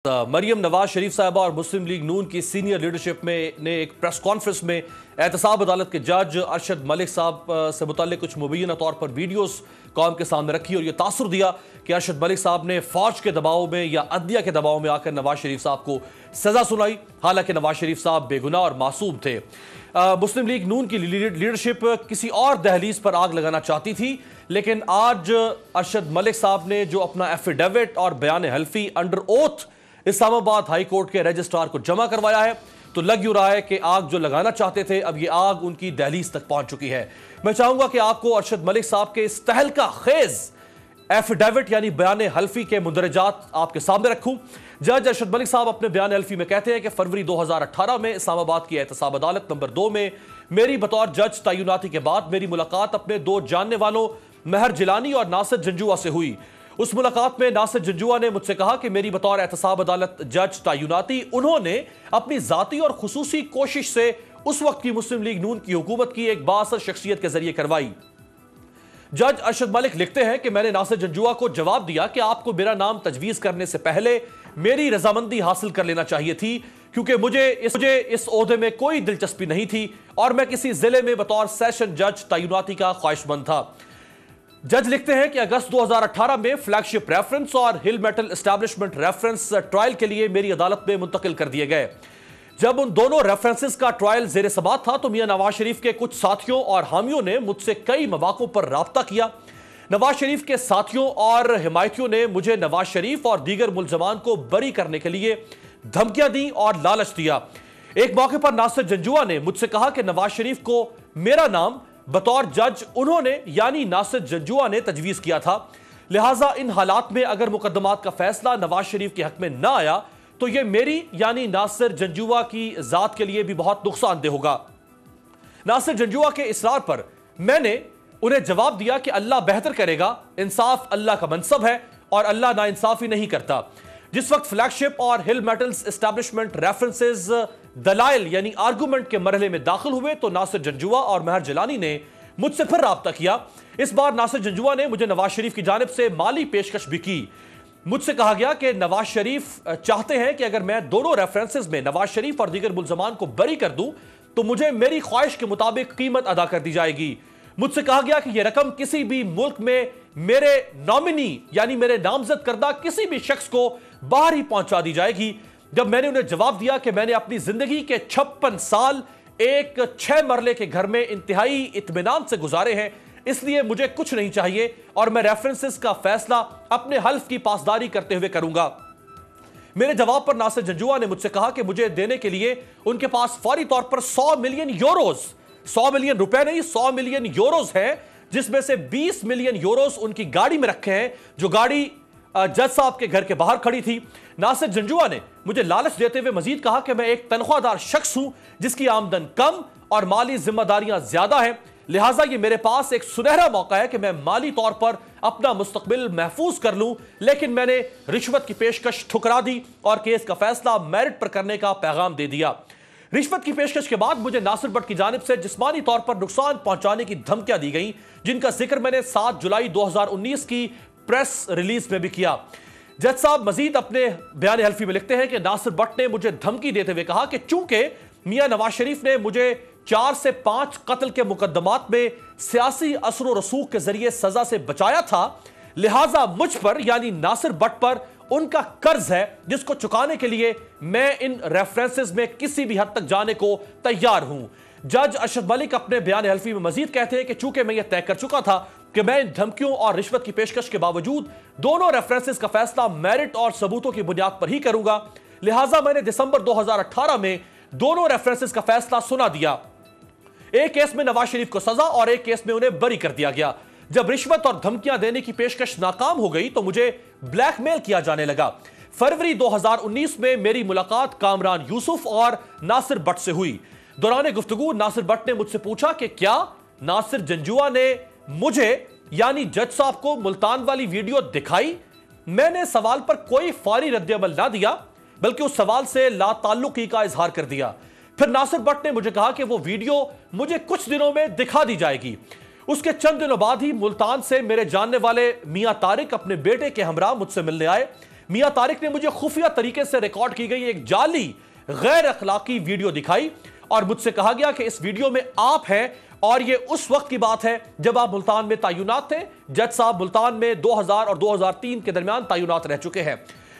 मरियम नवाज शरीफ साहबा और मुस्लिम लीग नून की सीनियर लीडरशिप में ने एक प्रेस कॉन्फ्रेंस में एहतसाब अदालत के जज अरशद मलिक साहब से मुताल्लिक कुछ मुबैना तौर पर वीडियोस कौम के सामने रखी और ये तासुर दिया कि अरशद मलिक साहब ने फौज के दबाव में या अदलिया के दबाव में आकर नवाज शरीफ साहब को सजा सुनाई, हालांकि नवाज शरीफ साहब बेगुनाह और मासूम थे। मुस्लिम लीग नून की लीडरशिप किसी और दहलीज पर आग लगाना चाहती थी, लेकिन आज अरशद मलिक साहब ने जो अपना एफिडेविट और बयान हल्फी under oath Islamabad high court के रजिस्ट्रार को जमा करवाया है, तो लग यूं रहा है कि आग जो लगाना चाहते थे अब ये आग उनकी दहलीज तक पहुंच चुकी है। मैं चाहूंगा कि आपको अरशद मलिक साहब के इस तहलका खेज एफिडेविट यानी बयान हल्फी के मुंदरजात आपके सामने रखूं। जज अरशद मलिक साहब अपने बयान हल्फी में कहते हैं कि फरवरी 2018 में इस्लामाबाद की एहतसाब अदालत नंबर 2 में मेरी बतौर जज तैनाती के बाद मेरी मुलाकात अपने दो जानने वालों महर जिलानी और नासिर जंजुआ से हुई। उस मुलाकात में नासिर जंजुआ ने मुझसे कहा कि मेरी बतौर एहतसाब अदालत जज तैनाती उन्होंने अपनी जाती और खुसूसी कोशिश से उस वक्त की मुस्लिम लीग नून की हुकूमत की एक बाअसर शख्सियत के जरिए करवाई। जज अरशद मलिक लिखते हैं कि मैंने नासिर जंजुआ को जवाब दिया कि आपको मेरा नाम तजवीज करने से पहले मेरी रजामंदी हासिल कर लेना चाहिए थी, क्योंकि मुझे इस ओहदे में कोई दिलचस्पी नहीं थी और मैं किसी जिले में बतौर सेशन जज तैनाती का ख्वाहिशमंद था। जज लिखते हैं कि अगस्त 2018 में फ्लैगशिप रेफरेंस और हिल मेटल एस्टैब्लिशमेंट रेफरेंस ट्रायल के लिए मेरी अदालत में मुंतकिल कर दिए गए। जब उन दोनों रेफरेंसेस का ट्रायल जेर समाअत था तो मियां नवाज शरीफ के कुछ साथियों और हामियों ने मुझसे कई मौकों पर राब्ता किया। नवाज शरीफ के साथियों और हिमायतियों ने मुझे नवाज शरीफ और दीगर मुलजमान को बरी करने के लिए धमकियां दी और लालच दिया। एक मौके पर नासिर जंजुआ ने मुझसे कहा कि नवाज शरीफ को मेरा नाम बतौर जज उन्होंने यानी नासिर जंजुआ ने तजवीज किया था, लिहाजा इन हालात में अगर मुकदमात का फैसला नवाज शरीफ के हक में ना आया तो यह मेरी यानी नासिर जंजुआ की जात के लिए भी बहुत नुकसानदेह होगा। नासिर जंजुआ के इसरार पर मैंने उन्हें जवाब दिया कि अल्लाह बेहतर करेगा, इंसाफ अल्लाह का मनसब है और अल्लाह नाइंसाफी नहीं करता। जिस वक्त फ्लैगशिप और हिल मेटल्स एस्टैब्लिशमेंट रेफरेंसेस दलाइल यानी आर्गुमेंट के मरहले में दाखिल हुए तो नासिर जंजुआ और महर जिलानी ने मुझसे फिर राब्ता किया। इस बार नासिर जंजुआ ने मुझे नवाज शरीफ की जानिब से माली पेशकश भी की। मुझसे कहा गया कि नवाज शरीफ चाहते हैं कि अगर मैं दोनों रेफरेंसेस में नवाज शरीफ और दीगर मुलजमान को बरी कर दूं तो मुझे मेरी ख्वाहिश के मुताबिक कीमत अदा कर दी जाएगी। मुझसे कहा गया कि यह रकम किसी भी मुल्क में मेरे नॉमिनी यानी मेरे नामजद करदा किसी भी शख्स को बाहर ही पहुंचा दी जाएगी। जब मैंने उन्हें जवाब दिया कि मैंने अपनी जिंदगी के 56 साल एक 6 मरले के घर में इंतहाई इत्मीनान से गुजारे हैं, इसलिए मुझे कुछ नहीं चाहिए और मैं रेफरेंसेस का फैसला अपने हल्फ की पासदारी करते हुए करूंगा। मेरे जवाब पर नासिर जंजुआ ने मुझसे कहा कि मुझे देने के लिए उनके पास फौरी तौर पर 100 मिलियन यूरोज, 100 मिलियन रुपए नहीं 100 मिलियन यूरोज हैं, जिसमें से 20 मिलियन यूरोज उनकी गाड़ी में रखे हैं जो गाड़ी जज साहब के घर के बाहर खड़ी थी। नासिर जंजुआ ने मुझे लालच देते हुए मजीद कहा कि मैं एक तनख्वाहदार शख्स हूं जिसकी आमदन कम और माली जिम्मेदारियां ज्यादा हैं, लिहाजा ये मेरे पास एक सुनहरा मौका है कि मैं माली तौर पर अपना मुस्तकबिल महफूज कर लूं, लेकिन मैंने रिश्वत की पेशकश ठुकरा दी और केस का फैसला मेरिट पर करने का पैगाम दे दिया। रिश्वत की पेशकश के बाद मुझे नासिर बट की जानिब से जिस्मानी तौर पर नुकसान पहुंचाने की धमकियां दी गई, जिनका जिक्र मैंने 7 जुलाई 2019 की प्रेस रिलीज में भी किया। जज साहब मजीद अपने बयान हल्फी में लिखते हैं कि नासिर बट ने मुझे धमकी देते हुए कहा कि चूंकि मियां नवाज शरीफ ने मुझे 4 से 5 कत्ल के मुकदमात में सियासी असर व रसूख के जरिए सजा से बचाया था, लिहाजा मुझ पर यानी नासिर बट पर उनका कर्ज है जिसको चुकाने के लिए मैं इन रेफरेंसेस में किसी भी हद तक जाने को तैयार हूं। जज अरशद मलिक अपने बयान हल्फी में मजीद कहते हैं कि चूंकि मैं यह तय कर चुका था कि मैं इन धमकियों और रिश्वत की पेशकश के बावजूद दोनों रेफरेंसेस का फैसला मेरिट और सबूतों की बुनियाद पर ही करूंगा, लिहाजा मैंने दिसंबर 2018 में दोनों रेफरेंसेस का फैसला सुना दिया। एक केस में नवाज शरीफ को सजा और एक केस में उन्हें बरी कर दिया गया। जब रिश्वत और धमकियां देने की पेशकश नाकाम हो गई तो मुझे ब्लैकमेल किया जाने लगा। फरवरी 2019 में मेरी मुलाकात कामरान यूसुफ और नासिर बट से हुई। दौरान गुफ्तगू नासिर बट ने मुझसे पूछा कि क्या नासिर जंजुआ ने मुझे यानी जज साहब को मुल्तान वाली वीडियो दिखाई। मैंने सवाल पर कोई फौरी रद्द-ए-अमल ना दिया बल्कि उस सवाल से लाताल्लुकी का इजहार कर दिया। फिर नासिर बट ने मुझे कहा कि वो वीडियो मुझे कुछ दिनों में दिखा दी जाएगी। उसके चंद दिनों बाद ही मुल्तान से मेरे जानने वाले मियां तारिक अपने बेटे के हमरा मुझसे मिलने आए। میاں طارق نے مجھے خفیہ طریقے سے ریکارڈ کی گئی ایک جعلی غیر اخلاقی ویڈیو دکھائی اور مجھ سے کہا گیا کہ اس ویڈیو میں آپ ہیں اور یہ اس وقت کی بات ہے جب آپ ملتان میں تعینات تھے۔ جج صاحب ملتان میں 2000 اور 2003 کے درمیان تعینات رہ چکے ہیں۔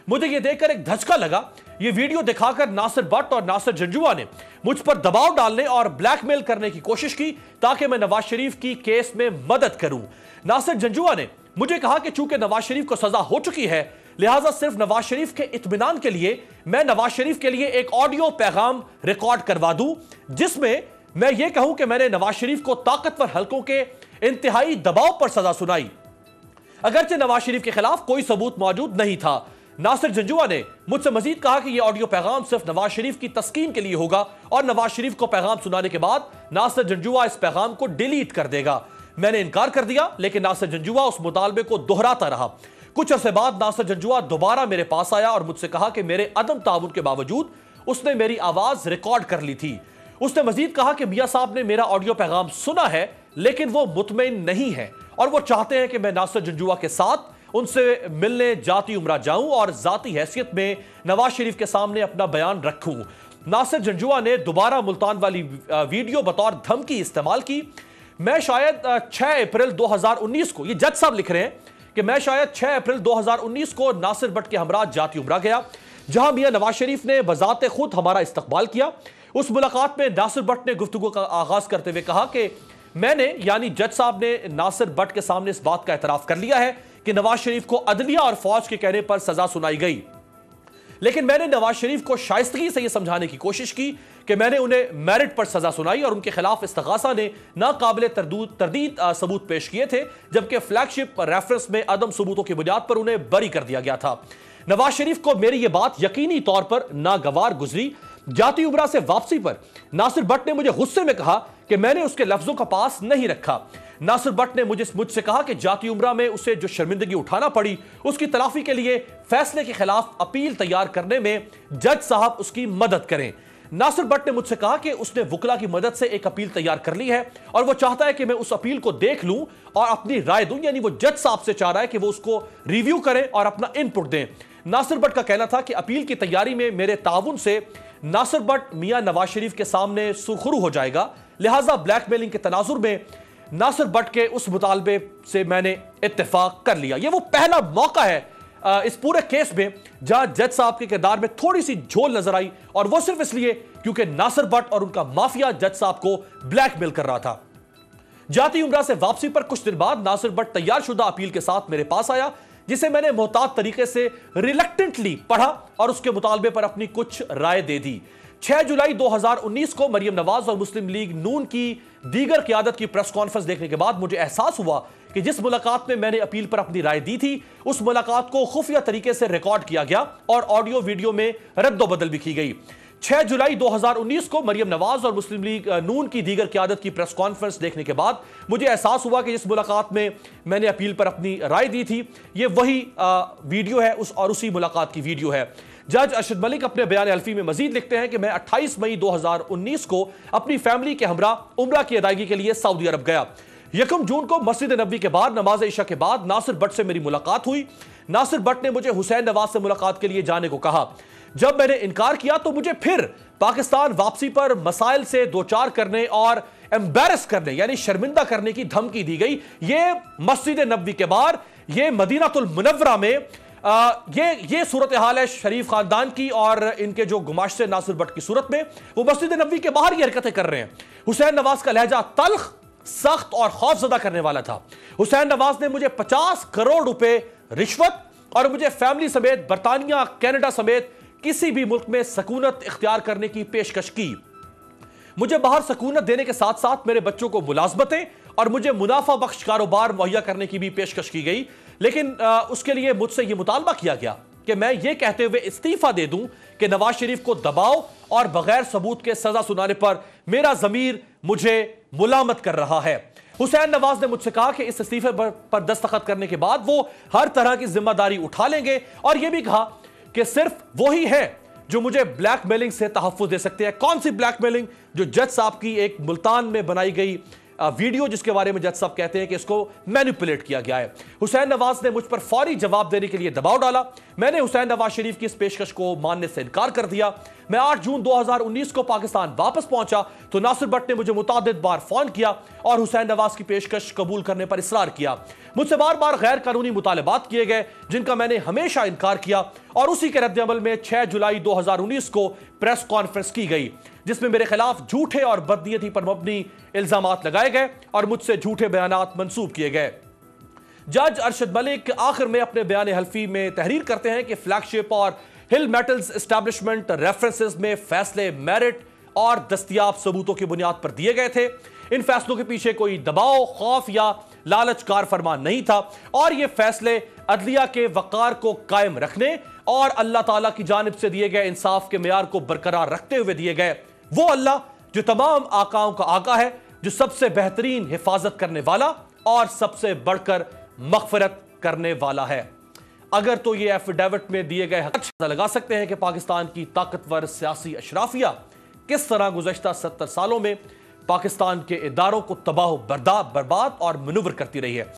مجھے یہ دیکھ کر ایک دھچکا لگا۔ یہ ویڈیو دکھا کر ناصر بٹ اور ناصر جنجوعہ نے مجھ پر دباؤ ڈالنے اور بلیک میل کرنے کی کوشش کی تاکہ میں نواز شریف کی کیس میں مدد کروں۔ ناصر جنجوعہ نے مجھے کہا کہ چونکہ نواز شریف کو سزا ہو چکی ہے لہٰذا صرف نواز شریف کے اطمینان کے لیے میں نواز شریف کے لیے ایک آڈیو پیغام ریکارڈ کروا دوں جس میں میں یہ کہوں کہ میں نے نواز شریف کو طاقتور حلقوں کے انتہائی دباؤ پر سزا سنائی، اگرچہ نواز شریف کے خلاف کوئی ثبوت موجود نہیں تھا۔ ناصر جنجوعہ نے مجھ سے مزید کہا کہ یہ آڈیو پیغام صرف نواز شریف کی تسکین کے لیے ہوگا اور نواز شریف کو پیغام سنانے کے بعد ناصر جنجوعہ اس پیغام کو ڈیلیٹ کر دے گا۔ میں نے انکار کر دیا لیکن ناصر جنجوعہ اس مطالبے کو دہراتا رہا۔ کچھ عرصے بعد ناصر جنجوعہ دوبارہ میرے پاس آیا اور مجھ سے کہا کہ میرے عدم تعاون کے باوجود اس نے میری آواز ریکارڈ کر لی تھی۔ اس نے مزید کہا کہ میاں صاحب نے میرا آڈیو پیغام سنا ہے لیکن وہ مطمئن نہیں ہے اور وہ چاہتے ہیں کہ میں ناصر جنجوعہ کے ساتھ ان سے ملنے جاتی عمرہ جاؤں اور ذاتی حیثیت میں نواز شریف کے سامنے اپنا بیان رکھوں۔ ناصر جنجوعہ نے دوبارہ ملتان والی ویڈیو بطور دھمکی استعمال کی۔ میں شاید 6 اپریل 2019 کو، یہ جج صاحب لکھ رہے ہیں کہ میں شاید 6 اپریل 2019 کو ناصر بٹ کے ہمراہ جاتی عمرہ گیا جہاں میاں نواز شریف نے بذات خود ہمارا استقبال کیا۔ اس ملاقات میں ناصر بٹ نے گفتگو کا آغاز کرتے ہوئے کہا کہ میں نے یعنی جج صاحب نے ناصر بٹ کے سامنے اس بات کا اعتراف کر لیا ہے کہ نواز شریف کو عدلیہ اور فوج کے کہنے پر سزا سنائی گئی، لیکن میں نے نواز شریف کو شائستگی سے یہ سمجھانے کی کوشش کی کہ میں نے انہیں میرٹ پر سزا سنائی اور ان کے خلاف استغاثہ نے ناقابل تردید ثبوت پیش کیے تھے جبکہ فلیگ شپ ریفرنس میں عدم ثبوتوں کی بنیاد پر انہیں بری کر دیا گیا تھا۔ نواز شریف کو میری یہ بات یقینی طور پر ناگوار گزری۔ جاتی عمرہ سے واپسی پر ناصر بٹ نے مجھے غصے میں کہا کہ میں نے اس کے لفظوں کا پاس نہیں رکھا۔ ناصر بٹ نے مجھ سے کہا کہ جاتی عمرہ میں اسے جو شرمندگی اٹھانا پڑی اس کی تلافی کے لیے فیصلے کے خلاف اپیل تیار کرنے میں جج صاحب اس کی مدد کریں۔ ناصر بٹ نے مجھ سے کہا کہ اس نے وکلا کی مدد سے ایک اپیل تیار کر لی ہے اور وہ چاہتا ہے کہ میں اس اپیل کو دیکھ لوں اور اپنی رائے دوں، یعنی وہ جج صاحب سے چاہ رہا ہے کہ وہ اس کو ریویو کریں اور اپنا ان پٹ دیں۔ ناصر بٹ کا کہنا تھا کہ اپیل کی تیاری میں میرے تعاون سے ناصر بٹ میاں نواز شریف کے سامنے سرخرو ہو جائے گا، لہٰذا بلیک میلنگ کے تناظر میں ناصر بٹ کے اس مطالبے سے میں نے اتفاق کر لیا۔ یہ وہ پہلا موقع ہے اس پورے کیس میں جہاں جج صاحب کے کردار میں تھوڑی سی جھول نظر آئی اور وہ صرف اس لیے کیونکہ ناصر بٹ اور ان کا مافیا جج صاحب کو بلیک میل کر رہا تھا۔ جاتی عمرہ سے واپسی پر کچھ دن بعد ناصر بٹ تیار شدہ اپیل کے ساتھ میرے پاس آیا جسے میں نے محتاط طریقے سے ریلیکٹنٹلی پڑھا اور اس کے مطالبے پر اپنی کچھ رائے دے دی۔ 6 جولائی 2019 کو مریم نواز اور مسلم لیگ نون کی دیگر قیادت کی پریس کانفرنس دیکھنے کے بعد مجھے احساس ہوا کہ جس ملاقات میں نے اپیل پر اپنی رائے دی تھی اس ملاقات کو خفیہ طریقے سے ریکارڈ کیا گیا اور آڈیو ویڈیو میں رد و بدل بھی کی گئی۔ 6 جولائی 2019 کو مریم نواز اور مسلم لیگ نون کی دیگر قیادت کی پریس کانفرنس دیکھنے کے بعد مجھے احساس ہوا کہ جس ملاقات میں نے اپیل پر اپنی رائے دی تھی یہ وہی ویڈیو ہے اور اسی ملاقات کی ویڈیو ہے۔ جج ارشد ملک اپنے بیان حلفی میں مزید لکھتے ہیں کہ میں 28 مئی 2019 کو اپنی فیملی کے ہمراہ عمرہ کی ادائیگی کے لیے سعودی عرب گیا۔ 1 جون کو مسجد نبوی کے بعد نماز عشاء کے بعد ناصر بٹ سے میری ملاقات ہوئی۔ ناصر بٹ نے مجھے حسین نواز سے ملاقات کے لیے جانے کو کہا۔ جب میں نے انکار کیا تو مجھے پھر پاکستان واپسی پر مسائل سے دوچار کرنے اور امبیرس کرنے یعنی شرمندہ کرنے کی دھمکی دی گئی۔ یہ مسجد نبوی کے باہر، یہ مدینہ المنورہ میں یہ صورتحال ہے شریف خاندان کی اور ان کے جو گماشتے ناصر بٹ کی صورت میں وہ مسجد نبوی کے باہر یہ حرکتیں کر رہے ہیں۔ حسین نواز کا لہجہ تلخ، سخت اور خوف زدہ کرنے والا تھا۔ حسین نواز نے مجھے 50 کروڑ روپے رشوت اور مجھے فیملی سمیت برطانیہ، کینیڈا سمیت کسی بھی ملک میں سکونت اختیار کرنے کی پیشکش کی۔ مجھے باہر سکونت دینے کے ساتھ ساتھ میرے بچوں کو ملازمتیں اور مجھے منافع بخش کاروبار مہیا کرنے کی بھی پیشکش کی گئی، لیکن اس کے لیے مجھ سے یہ مطالبہ کیا گیا کہ میں یہ کہتے ہوئے استعفیٰ دے دوں کہ نواز شریف کو دباؤ اور بغیر ثبوت کے سزا سنانے پر میرا ضمیر مجھے ملامت کر رہا ہے۔ حسین نواز نے مجھ سے کہا کہ اس استعفے پر دستخط کرنے کے بعد وہ ہر طرح کی ذمہ داری اٹھا لیں گے اور یہ بھی کہا کہ صرف وہی ہے جو مجھے بلیک میلنگ سے تحفظ دے سکتے ہیں۔ کون سی بلیک میلنگ؟ جو جج صاحب کی ایک ملتان میں بنائی گئی वीडियो जिसके बारे में जज साहब कहते हैं कि इसको मैनिपुलेट किया गया है। हुसैन नवाज ने मुझ पर फौरी जवाब देने के लिए दबाव डाला। मैंने हुसैन नवाज शरीफ की इस पेशकश को मानने से इनकार कर दिया। मैं 8 जून 2019 को पाकिस्तान वापस पहुंचा तो नासिर भट्ट ने मुझे मुतादिद बार फोन किया और हुसैन नवाज की पेशकश कबूल करने पर इसरार किया। मुझसे बार बार गैर कानूनी मुतालबात किए गए जिनका मैंने हमेशा इनकार किया और उसी के रद्द-ए-अमल में 6 जुलाई 2019 को प्रेस कॉन्फ्रेंस की गई जिसमें मेरे खिलाफ झूठे और बदनीयती पर मबनी इल्जामात लगाए गए और मुझसे झूठे बयानात मंसूब किए गए। जज अरशद मलिक आखिर में अपने बयान हल्फी में तहरीर करते हैं कि फ्लैगशिप और हिल मेटल्स एस्टैब्लिशमेंट रेफरेंसेस में फैसले मेरिट और दस्तयाब सबूतों की बुनियाद पर दिए गए थे। इन फैसलों के पीछे कोई दबाव, खौफ या लालच कार फरमान नहीं था और ये फैसले अदलिया के वकार को कायम रखने और अल्लाह ताला की जानिब से दिए गए इंसाफ के मेयार को बरकरार रखते हुए दिए गए। वो अल्लाह जो तमाम आकाओं का आका है, जो सबसे बेहतरीन हिफाजत करने वाला और सबसे बढ़कर मगफिरत करने वाला है। अगर तो ये एफिडेविट में दिए गए हक लगा सकते हैं कि पाकिस्तान की ताकतवर सियासी अशराफिया किस तरह गुज़श्ता 70 सालों में पाकिस्तान के इदारों को तबाह बर्बाद और मनूवर करती रही है।